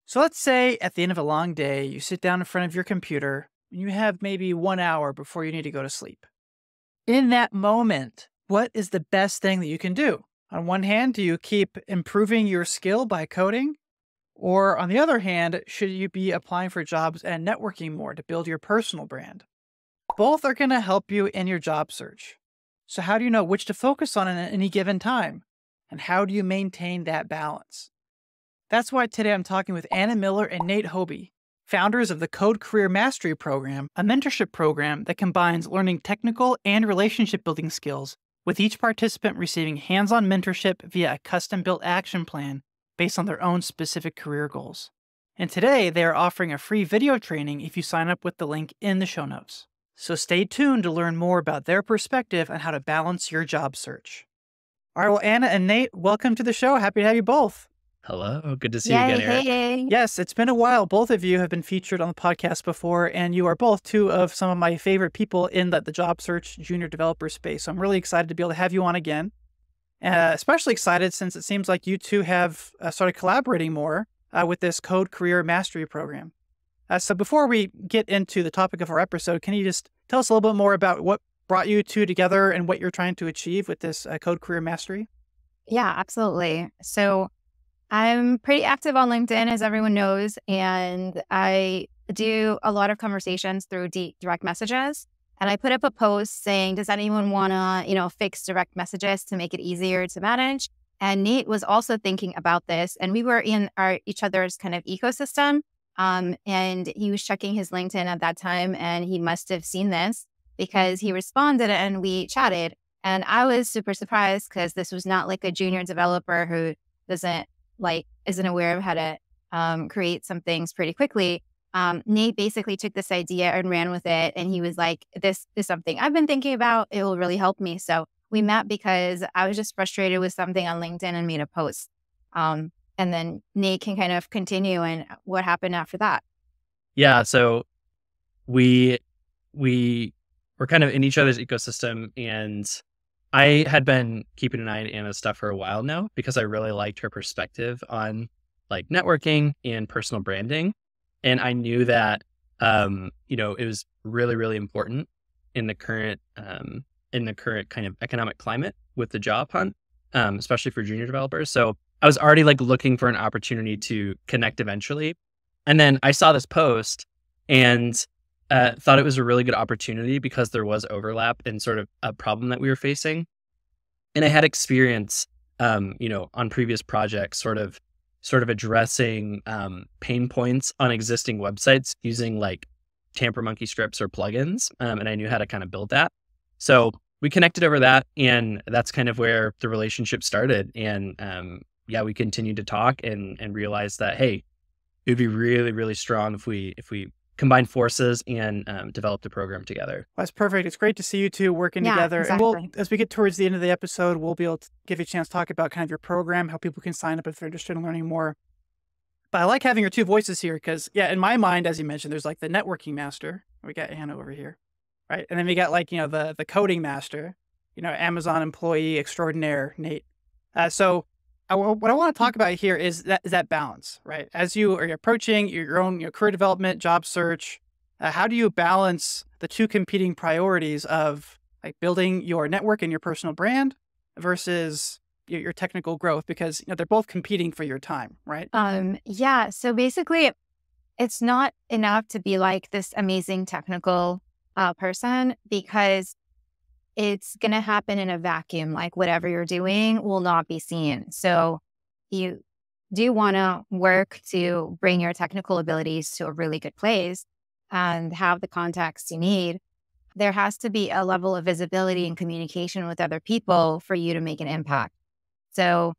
So let's say at the end of a long day, you sit down in front of your computer and you have maybe 1 hour before you need to go to sleep. In that moment, what is the best thing that you can do? On one hand, do you keep improving your skill by coding? Or on the other hand, should you be applying for jobs and networking more to build your personal brand? Both are going to help you in your job search. So, how do you know which to focus on at any given time? And how do you maintain that balance? That's why today I'm talking with Anna Miller and Nate Hobi, founders of the Code Career Mastery Program, a mentorship program that combines learning technical and relationship building skills, with each participant receiving hands on mentorship via a custom built action plan based on their own specific career goals. And today they are offering a free video training if you sign up with the link in the show notes. So stay tuned to learn more about their perspective on how to balance your job search. All right, well, Anna and Nate, welcome to the show. Happy to have you both. Hello. Good to see you again, Eric. Hey. Yes, it's been a while. Both of you have been featured on the podcast before, and you are both two of some of my favorite people in the job search junior developer space. So I'm really excited to be able to have you on again. Especially excited since it seems like you two have started collaborating more with this Code Career Mastery Program. So before we get into the topic of our episode, can you just tell us a little bit more about what brought you two together and what you're trying to achieve with this Code Career Mastery? Yeah, absolutely. So I'm pretty active on LinkedIn, as everyone knows, and I do a lot of conversations through direct messages. And I put up a post saying, does anyone want to, fix direct messages to make it easier to manage? And Nate was also thinking about this, and we were in each other's kind of ecosystem. And he was checking his LinkedIn at that time, and he must have seen this because he responded and we chatted. And I was super surprised because this was not like a junior developer who isn't aware of how to create some things pretty quickly. Nate basically took this idea and ran with it. And he was like, this is something I've been thinking about. It will really help me. So we met because I was just frustrated with something on LinkedIn and made a post. And then Nate can kind of continue and what happened after that. Yeah. So we were kind of in each other's ecosystem, and I had been keeping an eye on Anna's stuff for a while now because I really liked her perspective on like networking and personal branding. And I knew that, it was really, really important in the current kind of economic climate with the job hunt, especially for junior developers. So I was already like looking for an opportunity to connect eventually. And then I saw this post and thought it was a really good opportunity because there was overlap in sort of a problem that we were facing. And I had experience, on previous projects, sort of addressing pain points on existing websites using like Tamper Monkey scripts or plugins. And I knew how to kind of build that. So we connected over that, and that's kind of where the relationship started. And we continued to talk and realized that, hey, it would be really, really strong if we combine forces and develop the program together. That's perfect. It's great to see you two working together. Exactly. And as we get towards the end of the episode, we'll be able to give you a chance to talk about kind of your program, how people can sign up if they're interested in learning more. But I like having your two voices here because, in my mind, as you mentioned, there's like the networking master. We got Anna over here, right? And then we got like, the coding master, Amazon employee extraordinaire, Nate. What I want to talk about here is that balance, right? As you are approaching your own career development, job search, how do you balance the two competing priorities of like building your network and your personal brand versus your technical growth? Because they're both competing for your time, right? So basically, it's not enough to be like this amazing technical person because it's going to happen in a vacuum. Like whatever you're doing will not be seen. So you do want to work to bring your technical abilities to a really good place and have the context you need. There has to be a level of visibility and communication with other people for you to make an impact. So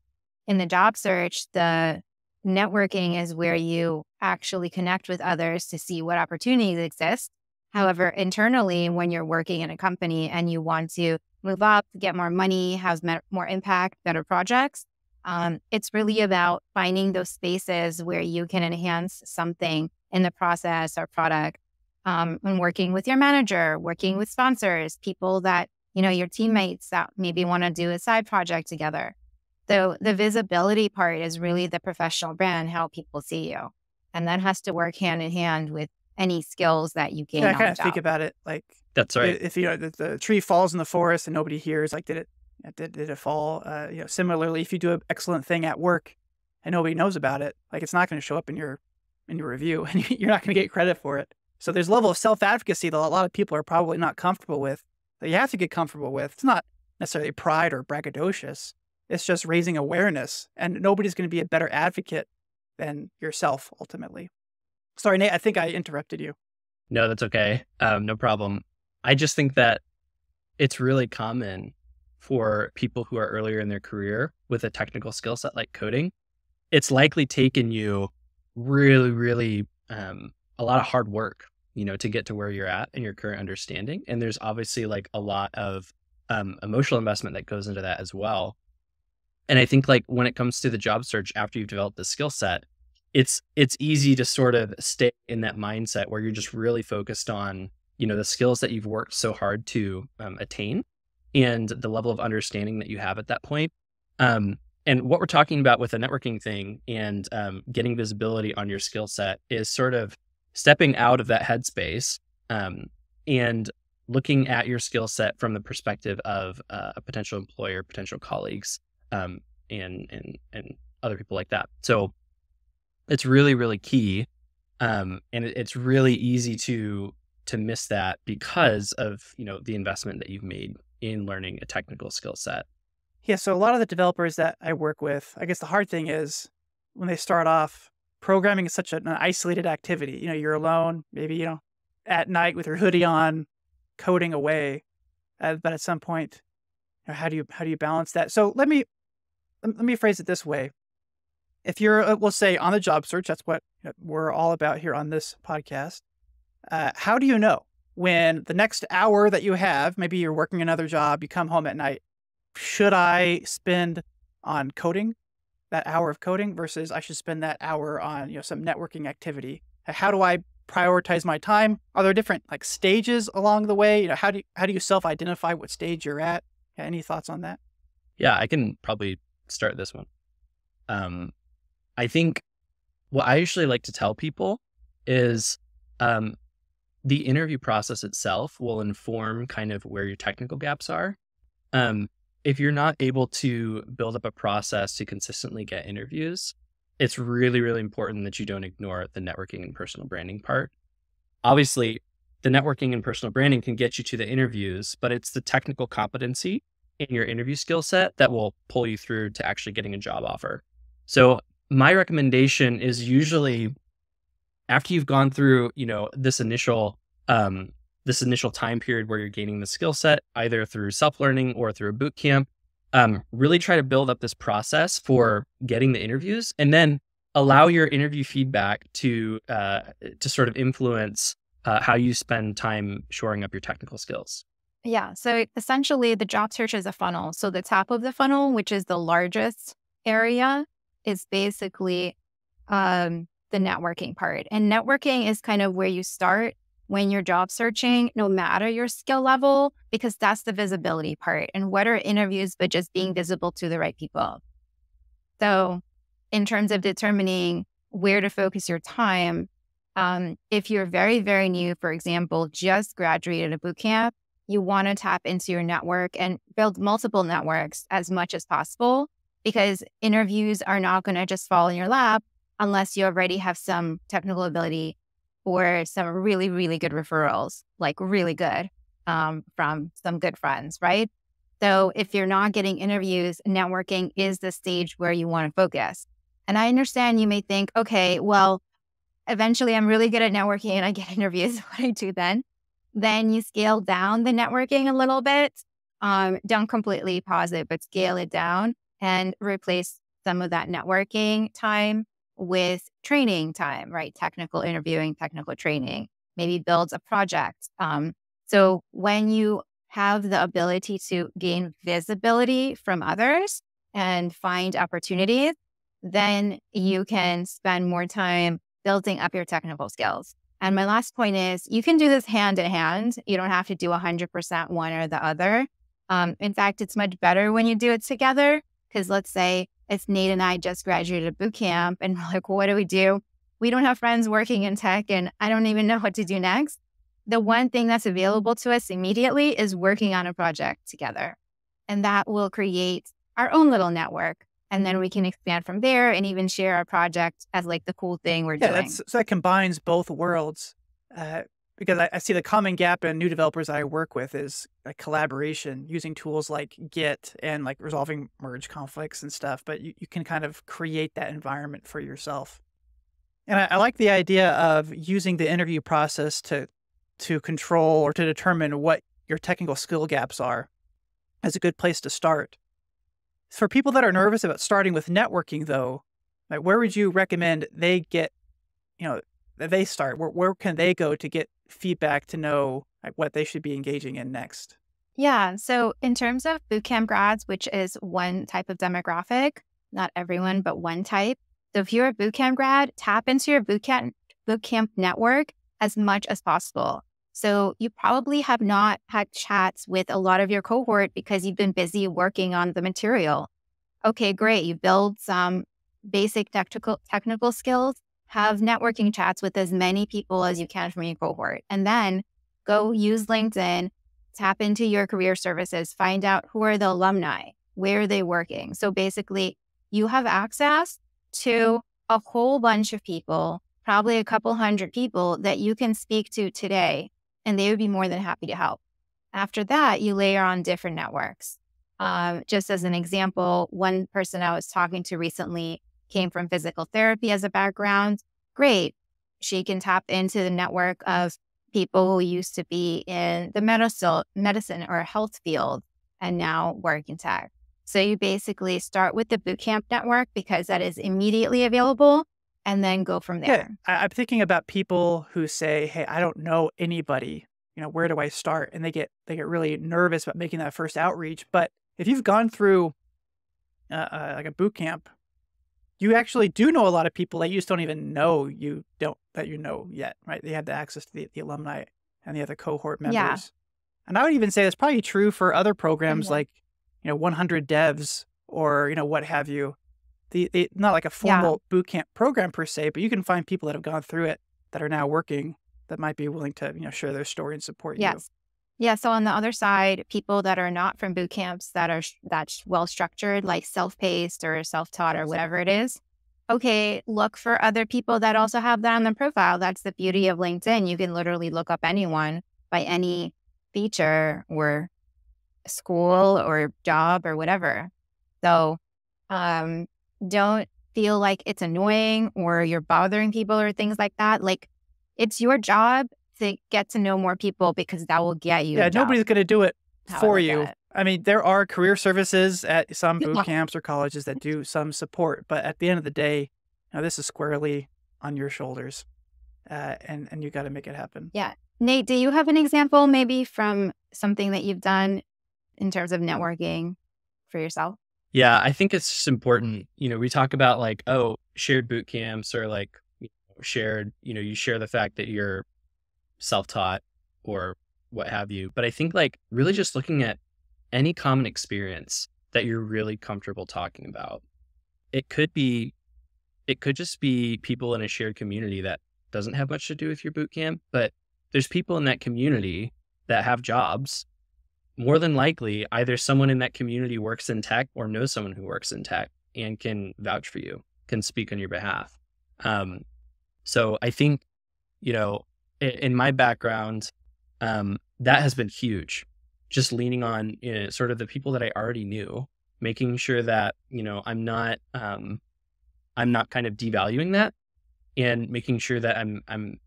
in the job search, the networking is where you actually connect with others to see what opportunities exist. However, internally, when you're working in a company and you want to move up, get more money, have more impact, better projects, it's really about finding those spaces where you can enhance something in the process or product, and working with your manager, working with sponsors, people that, your teammates that maybe want to do a side project together. So the visibility part is really the professional brand, how people see you. And that has to work hand in hand with any skills that you gain Yeah, I on kind the of think job. about it like That's right. if the tree falls in the forest and nobody hears, like did it fall? Similarly, if you do an excellent thing at work and nobody knows about it, like it's not going to show up in your review, and you're not going to get credit for it. So there's a level of self advocacy that a lot of people are probably not comfortable with. That you have to get comfortable with. It's not necessarily pride or braggadocious. It's just raising awareness, and nobody's going to be a better advocate than yourself ultimately. Sorry, Nate, I think I interrupted you. No, that's okay. No problem. I just think that it's really common for people who are earlier in their career with a technical skill set like coding. It's likely taken you really, really a lot of hard work, to get to where you're at in your current understanding. And there's obviously like a lot of emotional investment that goes into that as well. And I think like when it comes to the job search after you've developed the skill set, it's easy to sort of stay in that mindset where you're just really focused on, the skills that you've worked so hard to attain and the level of understanding that you have at that point. And what we're talking about with the networking thing and getting visibility on your skill set is sort of stepping out of that headspace and looking at your skill set from the perspective of a potential employer, potential colleagues, and other people like that. So it's really, really key. And it's really easy to miss that because of, the investment that you've made in learning a technical skill set. Yeah, so a lot of the developers that I work with, I guess the hard thing is when they start off, programming is such an isolated activity. You're alone, maybe, at night with your hoodie on, coding away. But at some point, how do you balance that? So let me phrase it this way. If you're, we'll say, on the job search, that's what we're all about here on this podcast. How do you know when the next hour that you have, maybe you're working another job, you come home at night, should I spend on coding, that hour of coding, versus I should spend that hour on some networking activity? How do I prioritize my time? Are there different like stages along the way? How do you self-identify what stage you're at? Any thoughts on that? Yeah, I can probably start this one. I think what I usually like to tell people is the interview process itself will inform kind of where your technical gaps are. If you're not able to build up a process to consistently get interviews, it's really, really important that you don't ignore the networking and personal branding part. Obviously, the networking and personal branding can get you to the interviews, but it's the technical competency in your interview skill set that will pull you through to actually getting a job offer. So my recommendation is usually after you've gone through, this initial time period where you're gaining the skill set, either through self-learning or through a boot camp, really try to build up this process for getting the interviews, and then allow your interview feedback to sort of influence how you spend time shoring up your technical skills. Yeah. So essentially, the job search is a funnel. So the top of the funnel, which is the largest area, is basically the networking part. And networking is kind of where you start when you're job searching, no matter your skill level, because that's the visibility part. And what are interviews, but just being visible to the right people. So in terms of determining where to focus your time, if you're very, very new, for example, just graduated a boot camp, you want to tap into your network and build multiple networks as much as possible, because interviews are not going to just fall in your lap unless you already have some technical ability or some really, really good referrals, like really good from some good friends, right? So if you're not getting interviews, networking is the stage where you want to focus. And I understand you may think, okay, well, eventually I'm really good at networking and I get interviews. What do I do then? Then you scale down the networking a little bit. Don't completely pause it, but scale it down and replace some of that networking time with training time, right? Technical interviewing, technical training, maybe build a project. So when you have the ability to gain visibility from others and find opportunities, then you can spend more time building up your technical skills. And my last point is you can do this hand in hand. You don't have to do 100% one or the other. In fact, it's much better when you do it together, because let's say it's Nate and I just graduated boot camp and we're like, well, what do we do? we don't have friends working in tech and I don't even know what to do next. The one thing that's available to us immediately is working on a project together. And that will create our own little network. And then we can expand from there and even share our project as like the cool thing we're doing. So that combines both worlds. Because I see the common gap in new developers I work with is a collaboration using tools like Git and like resolving merge conflicts and stuff. But you can kind of create that environment for yourself. And I like the idea of using the interview process to control or to determine what your technical skill gaps are as a good place to start. For people that are nervous about starting with networking, though, like where would you recommend they get, that they start? Where can they go to get feedback to know like what they should be engaging in next? Yeah. So in terms of bootcamp grads, which is one type of demographic, not everyone, but one type. So if you're a bootcamp grad, tap into your bootcamp network as much as possible. So you probably have not had chats with a lot of your cohort because you've been busy working on the material. Okay, great. You build some basic technical skills, have networking chats with as many people as you can from your cohort, and then go use LinkedIn, tap into your career services, find out who are the alumni, where are they working. So basically you have access to a whole bunch of people, probably a couple hundred people that you can speak to today, and they would be more than happy to help. After that, you layer on different networks. Just as an example, one person I was talking to recently came from physical therapy as a background. Great. She can tap into the network of people who used to be in the medicine or health field and now work in tech. So you basically start with the bootcamp network because that is immediately available and then go from there. Yeah, I'm thinking about people who say, hey, I don't know anybody, where do I start? And they get really nervous about making that first outreach. But if you've gone through like a boot camp, you actually do know a lot of people that you just don't even know that you know yet, right? They have the access to the alumni and the other cohort members. Yeah. And I would even say that's probably true for other programs like, 100 devs or, what have you. The not like a formal boot camp program per se, but you can find people that have gone through it that are now working that might be willing to, share their story and support you. Yeah. So on the other side, people that are not from boot camps that's well structured, like self-paced or self-taught or whatever it is. Okay, look for other people that also have that on their profile. That's the beauty of LinkedIn. You can literally look up anyone by any feature or school or job or whatever. So don't feel like it's annoying or you're bothering people or things like that. Like it's your job to get to know more people because that will get you. Yeah, nobody's going to do it for you. I mean, there are career services at some boot camps or colleges that do some support, but at the end of the day, this is squarely on your shoulders, and you got to make it happen. Yeah. Nate, do you have an example maybe from something that you've done in terms of networking for yourself? Yeah, I think it's just important. We talk about like, shared boot camps or like shared, you share the fact that you're self-taught or what have you. But I think like really just looking at any common experience that you're really comfortable talking about. It could just be people in a shared community that doesn't have much to do with your boot camp, but there's people in that community that have jobs. More than likely, either someone in that community works in tech or knows someone who works in tech and can vouch for you, can speak on your behalf. So I think, in my background, that has been huge. Just leaning on sort of the people that I already knew, making sure that, I'm not kind of devaluing that and making sure that I'm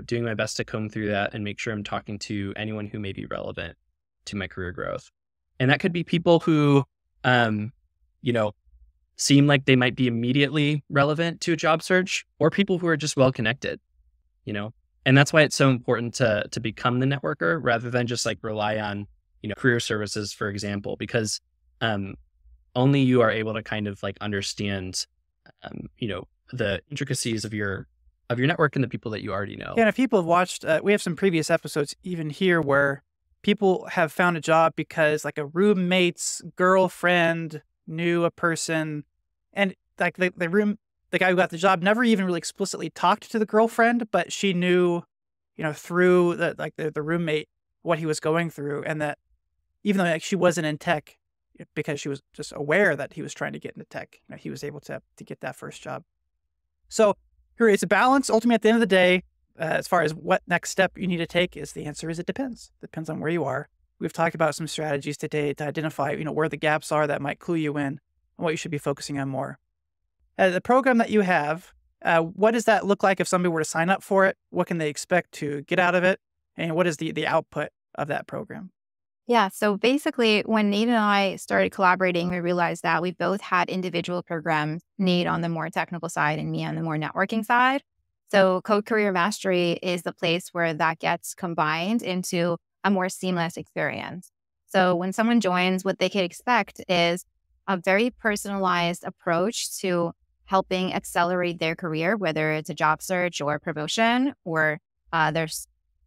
doing my best to comb through that and make sure I'm talking to anyone who may be relevant to my career growth. And that could be people who, seem like they might be immediately relevant to a job search or people who are just well connected, and that's why it's so important to become the networker rather than just like rely on, career services, for example, because only you are able to kind of like understand, the intricacies of your network and the people that you already know. Yeah, and if people have watched, we have some previous episodes even here where people have found a job because like a roommate's girlfriend knew a person and like the the guy who got the job never even really explicitly talked to the girlfriend, but she knew, through the roommate, what he was going through, and that even though she wasn't in tech, because she was just aware that he was trying to get into tech, he was able to get that first job. So here, it's a balance. Ultimately, at the end of the day, as far as what next step you need to take the answer is it depends. Depends on where you are. We've talked about some strategies today to identify, where the gaps are that might clue you in and what you should be focusing on more. The program that you have, what does that look like if somebody were to sign up for it? What can they expect to get out of it? And what is the output of that program? Yeah. So basically, when Nate and I started collaborating, we realized that we both had individual programs, Nate on the more technical side and me on the more networking side. So Code Career Mastery is the place where that gets combined into a more seamless experience. So when someone joins, what they can expect is a very personalized approach to helping accelerate their career, whether it's a job search or promotion or their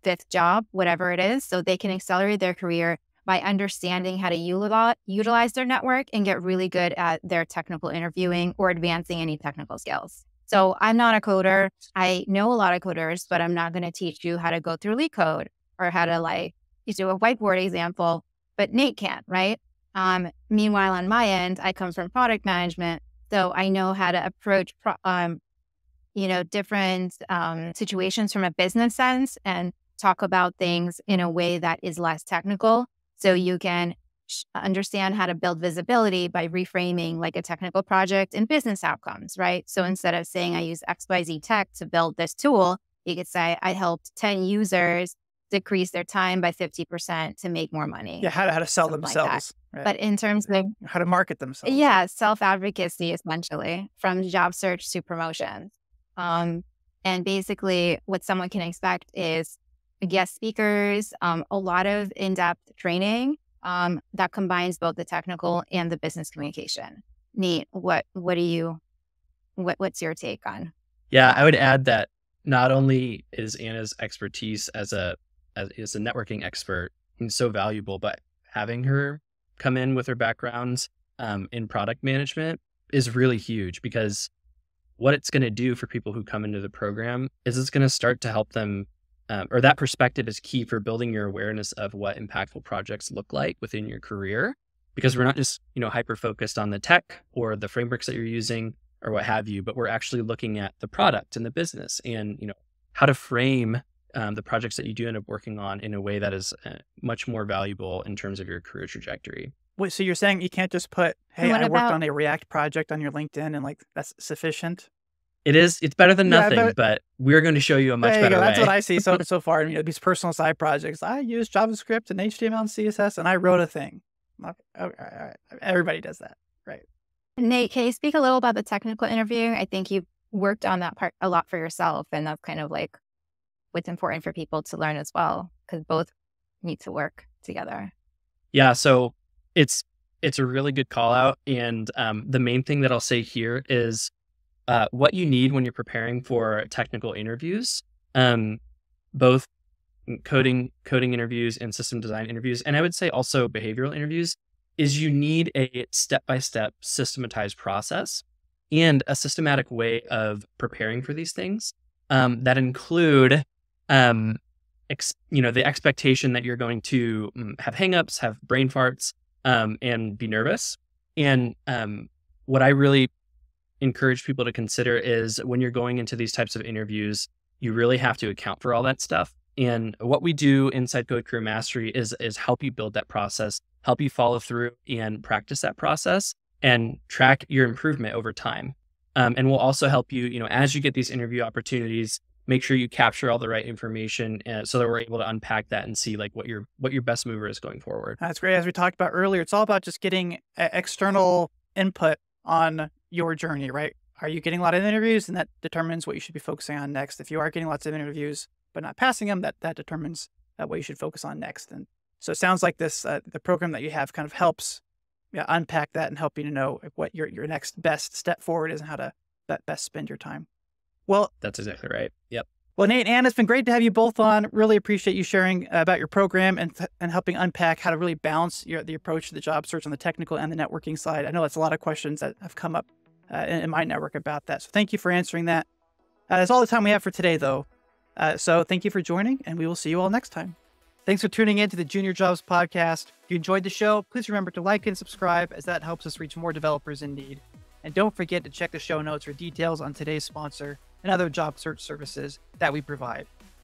fifth job, whatever it is. So they can accelerate their career by understanding how to utilize their network and get really good at their technical interviewing or advancing any technical skills. So I'm not a coder. I know a lot of coders, but I'm not going to teach you how to go through LeetCode or how to do a whiteboard example, but Nate can, right? Meanwhile, on my end, I come from product management. So I know how to approach, different situations from a business sense and talk about things in a way that is less technical. So you can understand how to build visibility by reframing like a technical project and business outcomes, right? So instead of saying I use XYZ tech to build this tool, you could say I helped 10 users decrease their time by 50% to make more money. Yeah, how to sell themselves. Right? But in terms of how to market themselves. Yeah, self-advocacy essentially, from job search to promotions. And basically what someone can expect is guest speakers, a lot of in-depth training that combines both the technical and the business communication. Nate, what's your take on? Yeah, I would add that not only is Anna's expertise as a networking expert so valuable, but having her come in with her background in product management is really huge, because what it's going to do for people who come into the program is it's going to start to help them, or that perspective is key for building your awareness of what impactful projects look like within your career, because we're not just, hyper focused on the tech or the frameworks that you're using or what have you, but we're actually looking at the product and the business and, how to frame the projects that you do end up working on in a way that is much more valuable in terms of your career trajectory. Wait, so you're saying you can't just put, hey, I worked on a React project on your LinkedIn and that's sufficient? It's better than nothing, but we're going to show you a much better way. That's what I see so far. These personal side projects, I use JavaScript and HTML and CSS and I wrote a thing. Okay, all right. Everybody does that, right? Nate, can you speak a little about the technical interviewing? I think you've worked on that part a lot for yourself, and that's kind of like what's important for people to learn as well, because both need to work together. Yeah, so it's a really good call out. And the main thing that I'll say here is what you need when you're preparing for technical interviews, both coding interviews and system design interviews, and I would say also behavioral interviews, is you need a step-by-step systematized process and a systematic way of preparing for these things that include the expectation that you're going to have hangups, have brain farts, and be nervous. And what I really encourage people to consider is when you're going into these types of interviews, you really have to account for all that stuff. And what we do inside Code Career Mastery is help you build that process, help you follow through and practice that process and track your improvement over time. And we'll also help you, as you get these interview opportunities, make sure you capture all the right information so that we're able to unpack that and see like what your best mover is going forward. That's great. As we talked about earlier, it's all about just getting external input on your journey, right? Are you getting a lot of interviews? And that determines what you should be focusing on next. If you are getting lots of interviews, but not passing them, that determines what you should focus on next. And so it sounds like this, the program that you have kind of helps unpack that and help you to know what your next best step forward is and how to best spend your time. Well, that's exactly right. Yep. Well, Nate and Anna, it's been great to have you both on. Really appreciate you sharing about your program and helping unpack how to really balance the approach to the job search on the technical and the networking side. I know that's a lot of questions that have come up in my network about that. So thank you for answering that. That's all the time we have for today, though. So thank you for joining, and we will see you all next time. Thanks for tuning in to the Junior Jobs Podcast. If you enjoyed the show, please remember to like and subscribe, as that helps us reach more developers in need. And don't forget to check the show notes for details on today's sponsor and other job search services that we provide.